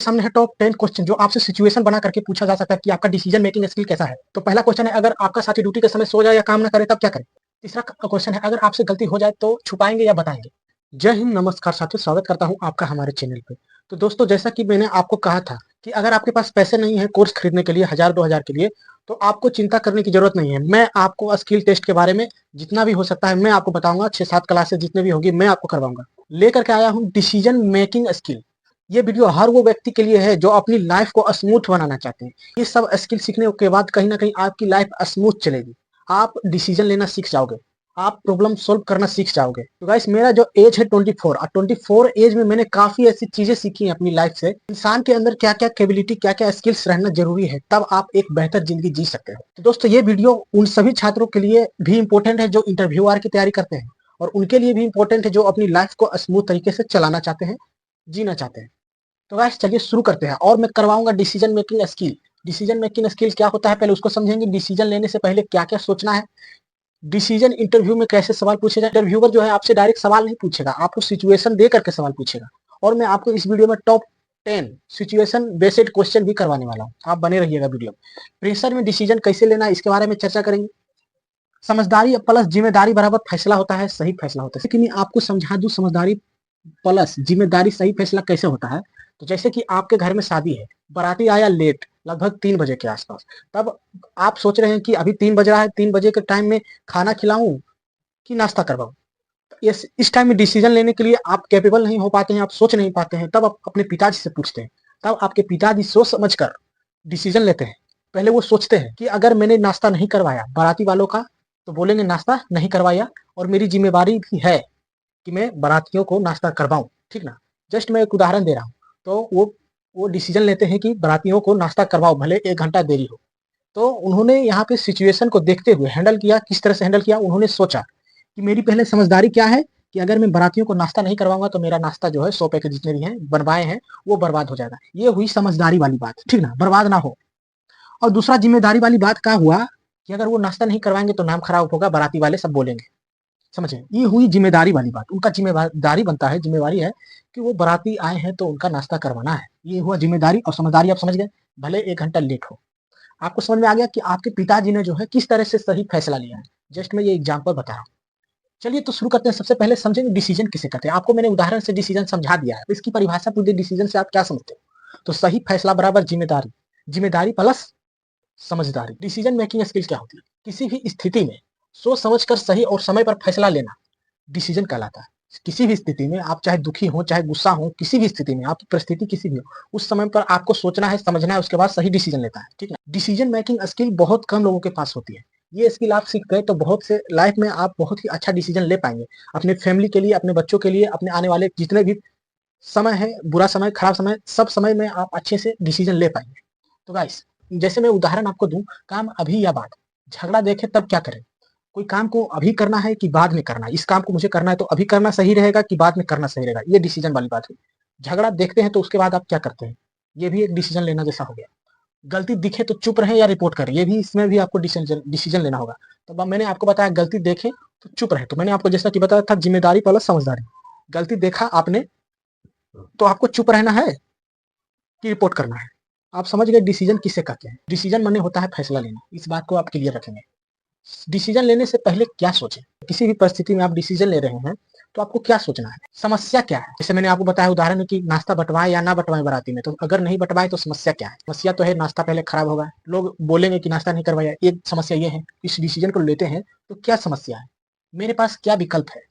सामने है top 10 question जो आपसे सिचुएशन बना करके पूछा जा सकता है कि आपका डिसीजन मेकिंग स्किल कैसा है। तो पहला क्वेश्चन है, अगर आपका साथी ड्यूटी के समय सो जाए या काम ना करे तब क्या करें। तीसरा क्वेश्चन है, अगर आपसे गलती हो जाए तो छुपाएंगे या बताएंगे। जय हिंद, नमस्कार साथियों, स्वागत करता हूं आपका हमारे चैनल पे। तो दोस्तों, जैसा कि मैंने आपको कहा था कि अगर आपके पास पैसे नहीं है कोर्स खरीदने के लिए 1000-2000 के लिए, तो आपको चिंता करने की जरूरत नहीं है। मैं आपको स्किल टेस्ट के बारे में जितना भी हो सकता है मैं आपको बताऊंगा। 6-7 क्लासेस जितने भी होगी मैं आपको करवाऊंगा। लेकर के आया हूँ डिसीजन मेकिंग स्किल। ये वीडियो हर वो व्यक्ति के लिए है जो अपनी लाइफ को स्मूथ बनाना चाहते हैं। ये सब स्किल सीखने के बाद कहीं ना कहीं आपकी लाइफ स्मूथ चलेगी। आप डिसीजन लेना सीख जाओगे, आप प्रॉब्लम सोल्व करना सीख जाओगे। तो गाइस, मेरा जो एज है 24 और 24 एज में मैंने काफी ऐसी चीजें सीखी हैं अपनी लाइफ से। इंसान के अंदर क्या क्या कैपेबिलिटी, क्या क्या स्किल्स रहना जरूरी है, तब आप एक बेहतर जिंदगी जी सकते हो। तो दोस्तों, ये वीडियो उन सभी छात्रों के लिए भी इंपॉर्टेंट है जो इंटरव्यू आर की तैयारी करते हैं, और उनके लिए भी इंपॉर्टेंट है जो अपनी लाइफ को स्मूथ तरीके से चलाना चाहते हैं, जीना चाहते हैं। तो गाइस, चलिए शुरू करते हैं। और मैं करवाऊंगा decision making skill. Decision making skill क्या होता है पहले उसको समझेंगे। डिसीजन लेने से पहले क्या क्या सोचना है। डिसीजन इंटरव्यू में कैसे सवाल पूछे जाए। इंटरव्यूअर जो है आपसे डायरेक्ट सवाल नहीं पूछेगा, आपको सिचुएशन दे करके सवाल पूछेगा। और मैं आपको इस वीडियो में टॉप 10 सिचुएशन बेस्ड क्वेश्चन भी करवाने वाला हूँ। आप बने रहिएगा वीडियो में। प्रेशर में डिसीजन कैसे लेना है इसके बारे में चर्चा करेंगे। समझदारी प्लस जिम्मेदारी बराबर फैसला होता है, सही फैसला होता है। लेकिन आपको समझा दूं, समझदारी प्लस जिम्मेदारी सही फैसला कैसे होता है। तो जैसे कि आपके घर में शादी है, बाराती आया लेट, लगभग 3 बजे के आसपास। तब आप सोच रहे हैं कि अभी 3 बज रहा है, 3 बजे के टाइम में खाना खिलाऊं कि नाश्ता करवाऊं। इस टाइम में डिसीजन लेने के लिए आप कैपेबल नहीं हो पाते हैं, आप सोच नहीं पाते हैं। तब आप अपने पिताजी से पूछते हैं। तब आपके पिताजी सोच समझ कर डिसीजन लेते हैं। पहले वो सोचते हैं कि अगर मैंने नाश्ता नहीं करवाया बाराती वालों का, तो बोलेंगे नाश्ता नहीं करवाया और मेरी जिम्मेवारी भी है कि मैं बारातियों को नाश्ता करवाऊं। ठीक ना। जस्ट मैं एक उदाहरण दे रहा हूँ। तो वो डिसीजन लेते हैं कि बारातियों को नाश्ता करवाओ, भले 1 घंटा देरी हो। तो उन्होंने यहाँ पे सिचुएशन को देखते हुए हैंडल किया। किस तरह से हैंडल किया, उन्होंने सोचा कि मेरी पहले समझदारी क्या है कि अगर मैं बारातियों को नाश्ता नहीं करवाऊंगा तो मेरा नाश्ता जो है 100 पैके जितने भी हैं बनवाए हैं वो बर्बाद हो जाएगा। ये हुई समझदारी वाली बात, ठीक ना, बर्बाद ना हो। और दूसरा जिम्मेदारी वाली बात क्या हुआ कि अगर वो नाश्ता नहीं करवाएंगे तो नाम खराब होगा, बाराती वाले सब बोलेंगे। समझे, ये हुई जिम्मेदारी वाली बात। उनका जिम्मेदारी बनता है, जिम्मेवारी है कि वो बाराती आए हैं तो उनका नाश्ता करवाना है। ये हुआ जिम्मेदारी और समझदारी। आप समझ गए, भले 1 घंटा लेट हो। आपको समझ में आ गया कि आपके पिताजी ने जो है किस तरह से सही फैसला लिया है। जस्ट मैं ये एग्जांपल बता रहा हूँ। चलिए तो शुरू करते हैं। सबसे पहले समझेंगे डिसीजन किसे कहते हैं। आपको मैंने उदाहरण से डिसीजन समझा दिया है, तो इसकी परिभाषा पूरी डिसीजन से आप क्या समझते हो। तो सही फैसला बराबर जिम्मेदारी, जिम्मेदारी प्लस समझदारी। डिसीजन मेकिंग स्किल क्या होती है, किसी भी स्थिति में सोच समझकर सही और समय पर फैसला लेना डिसीजन कहलाता है। किसी भी स्थिति में आप चाहे दुखी हो चाहे गुस्सा हो, किसी भी स्थिति में आपकी परिस्थिति किसी भी हो, उस समय पर आपको सोचना है, समझना है, उसके बाद सही डिसीजन लेता है। ठीक है। डिसीजन मेकिंग स्किल बहुत कम लोगों के पास होती है। ये स्किल आप सीख गए तो बहुत से लाइफ में आप बहुत ही अच्छा डिसीजन ले पाएंगे, अपने फैमिली के लिए, अपने बच्चों के लिए, अपने आने वाले जितने भी समय है, बुरा समय, खराब समय, सब समय में आप अच्छे से डिसीजन ले पाएंगे। तो गाइस, जैसे मैं उदाहरण आपको दूं, काम अभी या बाद, झगड़ा देखे तब क्या करें। कोई काम को अभी करना है कि बाद में करना है, इस काम को मुझे करना है तो अभी करना सही रहेगा कि बाद में करना सही रहेगा, ये डिसीजन वाली बात हुई। झगड़ा देखते हैं तो उसके बाद आप क्या करते हैं, ये भी एक डिसीजन लेना जैसा हो गया। गलती दिखे तो चुप रहे या रिपोर्ट करें, ये भी इसमें भी आपको डिसीजन लेना होगा। तो मैंने आपको बताया गलती देखे तो चुप रहे, तो मैंने आपको जैसा कि बताया था जिम्मेदारी प्लस समझदारी। गलती देखा आपने तो आपको चुप रहना है कि रिपोर्ट करना है। आप समझ गए डिसीजन किसे कहते हैं। डिसीजन माने होता है फैसला लेना, इस बात को आप क्लियर रखेंगे। डिसीजन लेने से पहले क्या सोचें। किसी भी परिस्थिति में आप डिसीजन ले रहे हैं तो आपको क्या सोचना है, समस्या क्या है। जैसे मैंने आपको बताया उदाहरण कि नाश्ता बंटवाएं या ना बंटवाएं बाराती में, तो अगर नहीं बंटवाएं तो समस्या क्या है। समस्या तो है नाश्ता पहले खराब होगा, लोग बोलेंगे कि नाश्ता नहीं करवाया, एक समस्या ये है। इस डिसीजन को लेते हैं तो क्या समस्या है, मेरे पास क्या विकल्प है।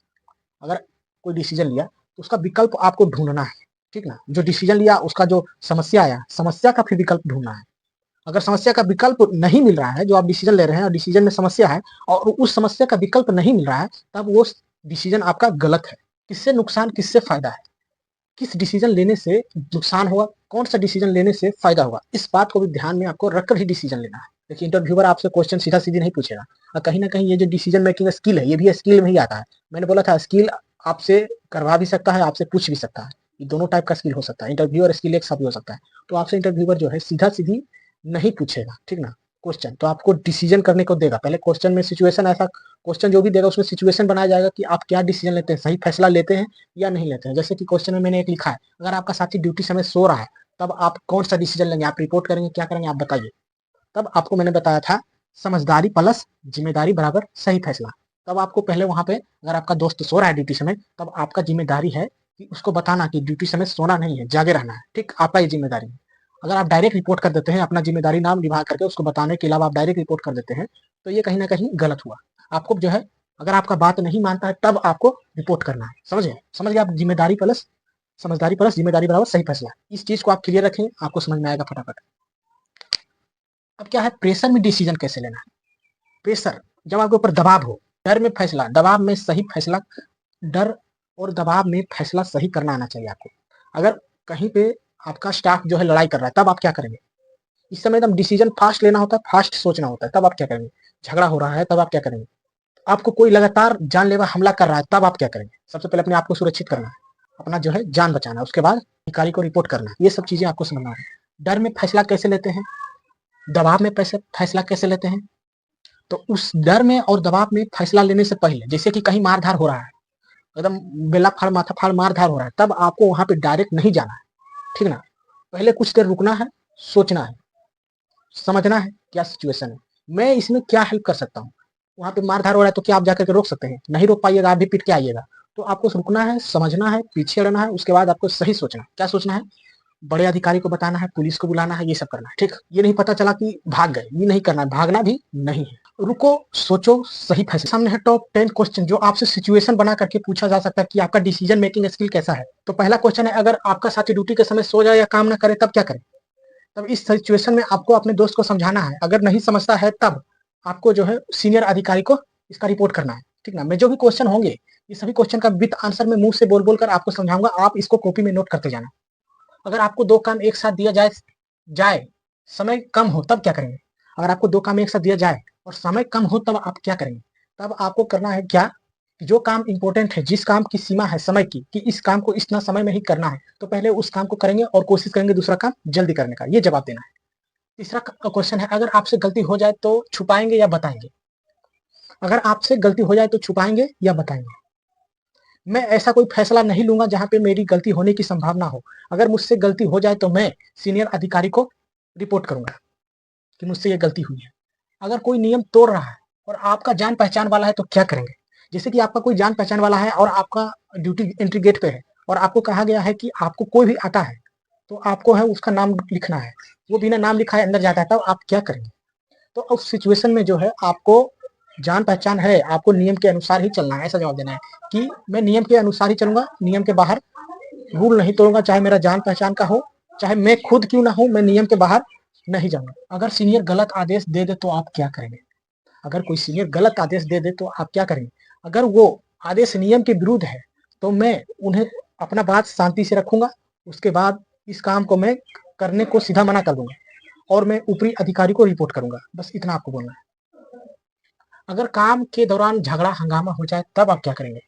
अगर कोई डिसीजन लिया तो उसका विकल्प आपको ढूंढना है। ठीक ना, जो डिसीजन लिया उसका जो समस्या आया, समस्या का फिर विकल्प ढूंढना है। अगर समस्या का विकल्प नहीं मिल रहा है, जो आप डिसीजन ले रहे हैं और डिसीजन में समस्या है और उस समस्या का विकल्प नहीं मिल रहा है, तब वो डिसीजन आपका गलत है। किससे नुकसान, किससे फायदा है, किस डिसीजन लेने से नुकसान होगा, कौन सा डिसीजन लेने से फायदा होगा, इस बात को भी ध्यान में आपको रखकर ही डिसीजन लेना है। देखिए, इंटरव्यूअर आपसे क्वेश्चन सीधा सीधी नहीं पूछेगा, और कहीं ना कहीं ये जो डिसीजन मेकिंग स्किल है ये भी स्किल में ही आता है। मैंने बोला था स्किल आपसे करवा भी सकता है, आपसे पूछ भी सकता है। ये दोनों टाइप का स्किल हो सकता है, इंटरव्यूअर स्किल एक साथ भी हो सकता है। तो आपसे इंटरव्यूअर जो है सीधा सीधी नहीं पूछेगा, ठीक ना, क्वेश्चन तो आपको डिसीजन करने को देगा। पहले क्वेश्चन में सिचुएशन, ऐसा क्वेश्चन जो भी देगा उसमें सिचुएशन बनाया जाएगा कि आप क्या डिसीजन लेते हैं, सही फैसला लेते हैं या नहीं लेते हैं। जैसे कि क्वेश्चन में मैंने एक लिखा है, अगर आपका साथी ड्यूटी समय सो रहा है तब आप कौन सा डिसीजन लेंगे, आप रिपोर्ट करेंगे, क्या करेंगे आप बताइए। तब आपको मैंने बताया था समझदारी प्लस जिम्मेदारी बराबर सही फैसला। तब आपको पहले वहां पे अगर आपका दोस्त सो रहा है ड्यूटी समय, तब आपका जिम्मेदारी है कि उसको बताना कि ड्यूटी समय सोना नहीं है, जागे रहना है, ठीक, आपका ये जिम्मेदारी है। अगर आप डायरेक्ट रिपोर्ट कर देते हैं अपना जिम्मेदारी नाम निभा करके, उसको बताने के अलावा आप डायरेक्ट रिपोर्ट कर देते हैं, तो ये कहीं ना कहीं गलत हुआ। आपको जो है अगर आपका बात नहीं मानता है तब आपको रिपोर्ट करना है, समझ गए आप, जिम्मेदारी प्लस समझदारी प्लस जिम्मेदारी बराबर सही फैसला। इस चीज को आप क्लियर रखें, आपको समझ में आएगा फटाफट। अब क्या है, प्रेशर में डिसीजन कैसे लेना है। प्रेशर जब आपके ऊपर दबाव हो, डर में फैसला, दबाव में सही फैसला, डर और दबाव में फैसला सही करना आना चाहिए आपको। अगर कहीं पे आपका स्टाफ जो है लड़ाई कर रहा है, तब आप क्या करेंगे। इस समय एकदम डिसीजन फास्ट लेना होता है, फास्ट सोचना होता है, तब आप क्या करेंगे। झगड़ा हो रहा है तब आप क्या करेंगे। आपको कोई लगातार जानलेवा हमला कर रहा है, तब आप क्या करेंगे। सबसे पहले अपने आप को सुरक्षित करना है, अपना जो है जान बचाना है, उसके बाद अधिकारी को रिपोर्ट करना है। ये सब चीजें आपको समझना है। डर में फैसला कैसे लेते हैं, दबाव में फैसला कैसे लेते हैं। तो उस डर में और दबाव में फैसला लेने से पहले, जैसे कि कहीं मारधार हो रहा है, एकदम बेला फाड़ माथा फाड़ मारधार हो रहा है, तब आपको वहां पे डायरेक्ट नहीं जाना है, ठीक ना। पहले कुछ देर रुकना है, सोचना है, समझना है क्या सिचुएशन है, मैं इसमें क्या हेल्प कर सकता हूँ। वहां पे मारधार हो रहा है तो क्या आप जाकर के रोक सकते हैं, नहीं रोक पाइएगा, आप भी पीट के आइएगा। तो आपको रुकना है, समझना है, पीछे हटना है, उसके बाद आपको सही सोचना है। क्या सोचना है, बड़े अधिकारी को बताना है, पुलिस को बुलाना है, ये सब करना है, ठीक। ये नहीं पता चला कि भाग गए, ये नहीं करना है, भागना भी नहीं है। रुको, सोचो, सही फैसला। सामने है टॉप 10 क्वेश्चन जो आपसे सिचुएशन बना करके पूछा जा सकता है कि आपका डिसीजन मेकिंग स्किल कैसा है। तो पहला क्वेश्चन है, अगर आपका साथी ड्यूटी के समय सो जाए या काम ना करे तब क्या करें। तब इस सिचुएशन में आपको अपने दोस्त को समझाना है, अगर नहीं समझता है तब आपको जो है सीनियर अधिकारी को इसका रिपोर्ट करना है, ठीक ना। मैं जो भी क्वेश्चन होंगे, ये सभी क्वेश्चन का विद आंसर में मुंह से बोल बोल कर आपको समझाऊंगा, आप इसको कॉपी में नोट करते जाना। अगर आपको दो काम एक साथ दिया जाए समय कम हो तब क्या करेंगे। अगर आपको दो काम एक साथ दिया जाए और समय कम हो तब आप क्या करेंगे। तब आपको करना है क्या, जो काम इंपॉर्टेंट है, जिस काम की सीमा है समय की, कि इस काम को इतना समय में ही करना है, तो पहले उस काम को करेंगे और कोशिश करेंगे दूसरा काम जल्दी करने का, ये जवाब देना है। तीसरा क्वेश्चन है, अगर आपसे गलती हो जाए तो छुपाएंगे या बताएंगे। अगर आपसे गलती हो जाए तो छुपाएंगे या बताएंगे। मैं ऐसा कोई फैसला नहीं लूंगा जहां पे मेरी गलती होने की संभावना हो। अगर मुझसे गलती हो जाए तो मैं सीनियर अधिकारी को रिपोर्ट करूंगा कि मुझसे ये गलती हुई है। अगर कोई नियम तोड़ रहा है और आपका जान पहचान वाला है तो क्या करेंगे। जैसे कि आपका कोई जान पहचान वाला है और आपका ड्यूटी एंट्री गेट पे है और आपको कहा गया है कि आपको कोई भी आता है तो आपको है उसका नाम लिखना है, वो बिना नाम लिखाए अंदर जाता है, तब आप क्या करेंगे। तो उस सिचुएशन में जो है आपको जान पहचान है, आपको नियम के अनुसार ही चलना है, ऐसा जवाब देना है कि मैं नियम के अनुसार ही चलूंगा, नियम के बाहर रूल नहीं तोड़ूंगा, चाहे मेरा जान पहचान का हो, चाहे मैं खुद क्यों ना हो, मैं नियम के बाहर नहीं जाऊंगा। अगर सीनियर गलत आदेश दे दे तो आप क्या करेंगे। अगर कोई सीनियर गलत आदेश दे दे तो आप क्या करेंगे। अगर वो आदेश नियम के विरुद्ध है तो मैं उन्हें अपना बात शांति से रखूंगा, उसके बाद इस काम को मैं करने को सीधा मना कर दूंगा और मैं ऊपरी अधिकारी को रिपोर्ट करूंगा। बस इतना आपको बोलना है। अगर काम के दौरान झगड़ा हंगामा हो जाए तब आप क्या करेंगे।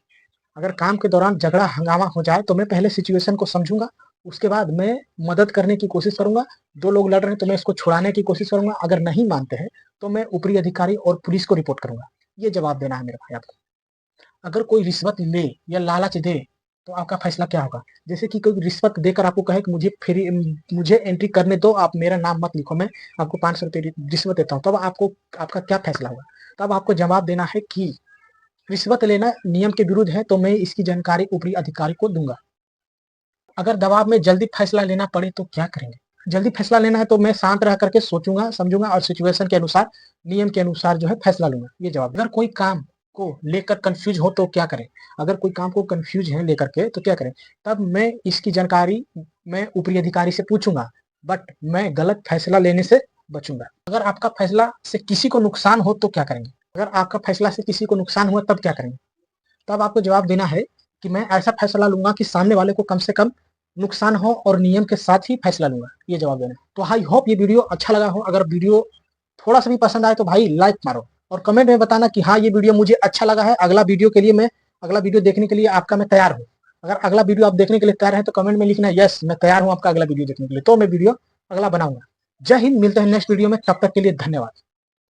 अगर काम के दौरान झगड़ा हंगामा हो जाए तो मैं पहले सिचुएशन को समझूंगा, उसके बाद मैं मदद करने की कोशिश करूंगा। दो लोग लड़ रहे हैं तो मैं इसको छुड़ाने की कोशिश करूंगा, अगर नहीं मानते हैं तो मैं ऊपरी अधिकारी और पुलिस को रिपोर्ट करूंगा। ये जवाब देना है मेरे भाई आपको। अगर कोई रिश्वत ले या लालच दे तो आपका फैसला क्या होगा। जैसे कि कोई रिश्वत देकर आपको कहे कि मुझे एंट्री करने दो, आप मेरा नाम मत लिखो, मैं आपको 500 रुपये रिश्वत देता हूँ, तब आपको आपका क्या फैसला होगा। तब आपको जवाब देना है कि रिश्वत लेना नियम के विरुद्ध है तो मैं इसकी जानकारी ऊपरी अधिकारी को दूंगा। अगर दबाव में जल्दी फैसला लेना पड़े तो क्या करेंगे। जल्दी फैसला लेना है तो मैं शांत रह करके सोचूंगा समझूंगा और सिचुएशन के अनुसार नियम के अनुसार जो है फैसला लूंगा, ये जवाब। अगर कोई काम को लेकर कंफ्यूज हो तो क्या करें। अगर कोई काम को कंफ्यूज है लेकर के तो क्या करें। तब मैं इसकी जानकारी मैं ऊपरी अधिकारी से पूछूंगा, बट मैं गलत फैसला लेने से बचूंगा। अगर आपका फैसला से किसी को नुकसान हो तो क्या करेंगे। अगर आपका फैसला से किसी को नुकसान हुआ तब क्या करेंगे। तब आपको जवाब देना है कि मैं ऐसा फैसला लूंगा कि सामने वाले को कम से कम नुकसान हो और नियम के साथ ही फैसला लूंगा, ये जवाब देना। तो आई होप ये वीडियो अच्छा लगा हो। अगर वीडियो थोड़ा सा भी पसंद आए तो भाई लाइक मारो और कमेंट में बताना कि हाँ ये वीडियो मुझे अच्छा लगा है। अगला वीडियो देखने के लिए आपका मैं तैयार हूँ। अगर अगला वीडियो आप देखने के लिए तैयार है तो कमेंट में लिखना यस मैं तैयार हूँ आपका अगला वीडियो देखने के लिए, तो मैं वीडियो अगला बनाऊंगा। जय हिंद, मिलते हैं नेक्स्ट वीडियो में, तब तक के लिए धन्यवाद।